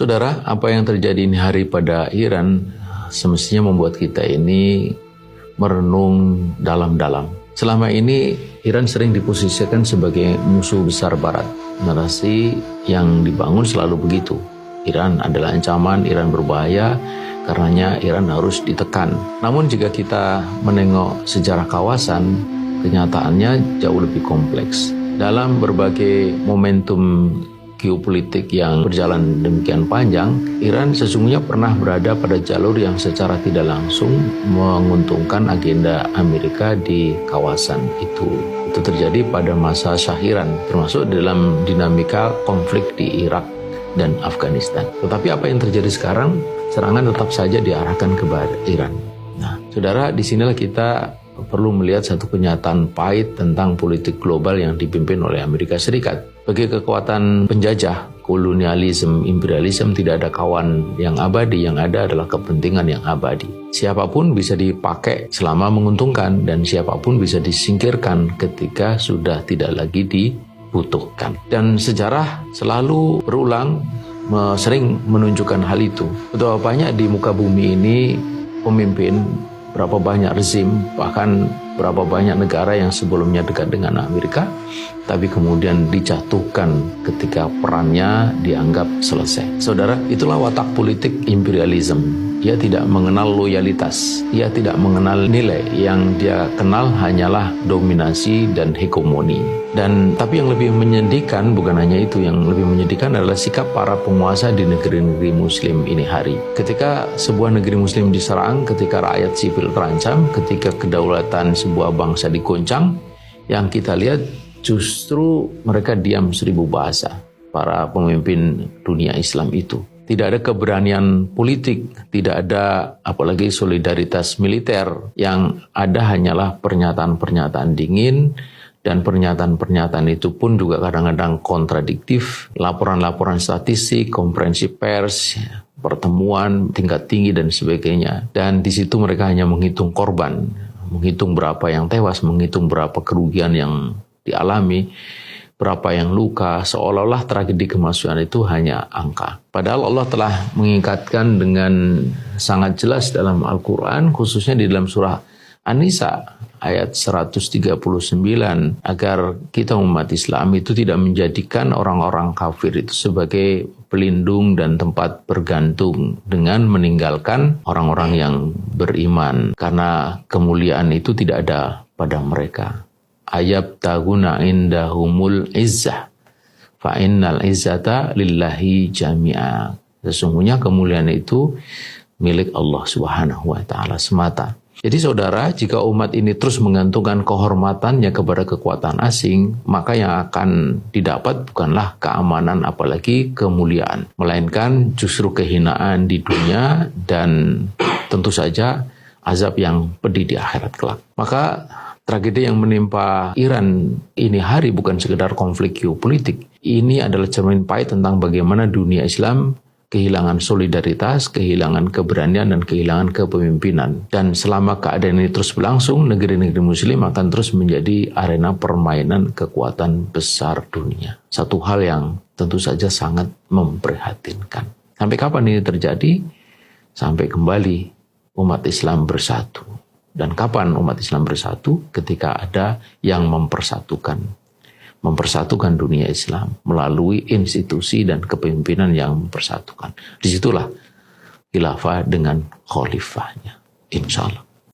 Saudara, apa yang terjadi ini hari pada Iran semestinya membuat kita ini merenung dalam-dalam. Selama ini Iran sering diposisikan sebagai musuh besar Barat. Narasi yang dibangun selalu begitu. Iran adalah ancaman, Iran berbahaya, karenanya Iran harus ditekan. Namun jika kita menengok sejarah kawasan, kenyataannya jauh lebih kompleks. Dalam berbagai momentum geopolitik yang berjalan demikian panjang, Iran sesungguhnya pernah berada pada jalur yang secara tidak langsung menguntungkan agenda Amerika di kawasan itu. Itu terjadi pada masa Shah Iran, termasuk dalam dinamika konflik di Irak dan Afghanistan. Tetapi apa yang terjadi sekarang? Serangan tetap saja diarahkan kepada Iran. Nah, saudara, disinilah kita perlu melihat satu kenyataan pahit tentang politik global yang dipimpin oleh Amerika Serikat. Bagi kekuatan penjajah, kolonialisme, imperialisme, tidak ada kawan yang abadi, yang ada adalah kepentingan yang abadi. Siapapun bisa dipakai selama menguntungkan, dan siapapun bisa disingkirkan ketika sudah tidak lagi dibutuhkan. Dan sejarah selalu berulang, sering menunjukkan hal itu. Betapa banyak di muka bumi ini pemimpin, berapa banyak rezim, bahkan berapa banyak negara yang sebelumnya dekat dengan Amerika, tapi kemudian dijatuhkan ketika perannya dianggap selesai. Saudara, itulah watak politik imperialisme. Dia tidak mengenal loyalitas, dia tidak mengenal nilai, yang dia kenal hanyalah dominasi dan hegemoni. Tapi yang lebih menyedihkan bukan hanya itu, yang lebih menyedihkan adalah sikap para penguasa di negeri-negeri muslim ini hari. Ketika sebuah negeri muslim diserang, ketika rakyat sipil terancam, ketika kedaulatan sebuah bangsa digoncang, yang kita lihat justru mereka diam 1000 bahasa, para pemimpin dunia Islam itu. Tidak ada keberanian politik, tidak ada apalagi solidaritas militer. Yang ada hanyalah pernyataan-pernyataan dingin, dan pernyataan-pernyataan itu pun juga kadang-kadang kontradiktif. Laporan-laporan statistik, konferensi pers, pertemuan tingkat tinggi dan sebagainya. Dan di situ mereka hanya menghitung korban, menghitung berapa yang tewas, menghitung berapa kerugian yang dialami, berapa yang luka, seolah-olah tragedi kemanusiaan itu hanya angka. Padahal Allah telah mengingatkan dengan sangat jelas dalam Al-Quran, khususnya di dalam surah An-Nisa ayat 139, agar kita umat Islam itu tidak menjadikan orang-orang kafir itu sebagai pelindung dan tempat bergantung dengan meninggalkan orang-orang yang beriman, karena kemuliaan itu tidak ada pada mereka. Ayab taguna indahumul izzah fa innal izzata lillahi jami'a. Sesungguhnya kemuliaan itu milik Allah Subhanahu wa taala semata. Jadi saudara, jika umat ini terus menggantungkan kehormatannya kepada kekuatan asing, maka yang akan didapat bukanlah keamanan apalagi kemuliaan, melainkan justru kehinaan di dunia dan tentu saja azab yang pedih di akhirat kelak. Maka tragedi yang menimpa Iran ini hari bukan sekedar konflik geopolitik. Ini adalah cermin pahit tentang bagaimana dunia Islam kehilangan solidaritas, kehilangan keberanian, dan kehilangan kepemimpinan. Dan selama keadaan ini terus berlangsung, negeri-negeri muslim akan terus menjadi arena permainan kekuatan besar dunia. Satu hal yang tentu saja sangat memprihatinkan. Sampai kapan ini terjadi? Sampai kembali umat Islam bersatu. Dan kapan umat Islam bersatu? Ketika ada yang mempersatukan dunia Islam melalui institusi dan kepemimpinan yang mempersatukan. Disitulah khilafah dengan khalifahnya, insya Allah.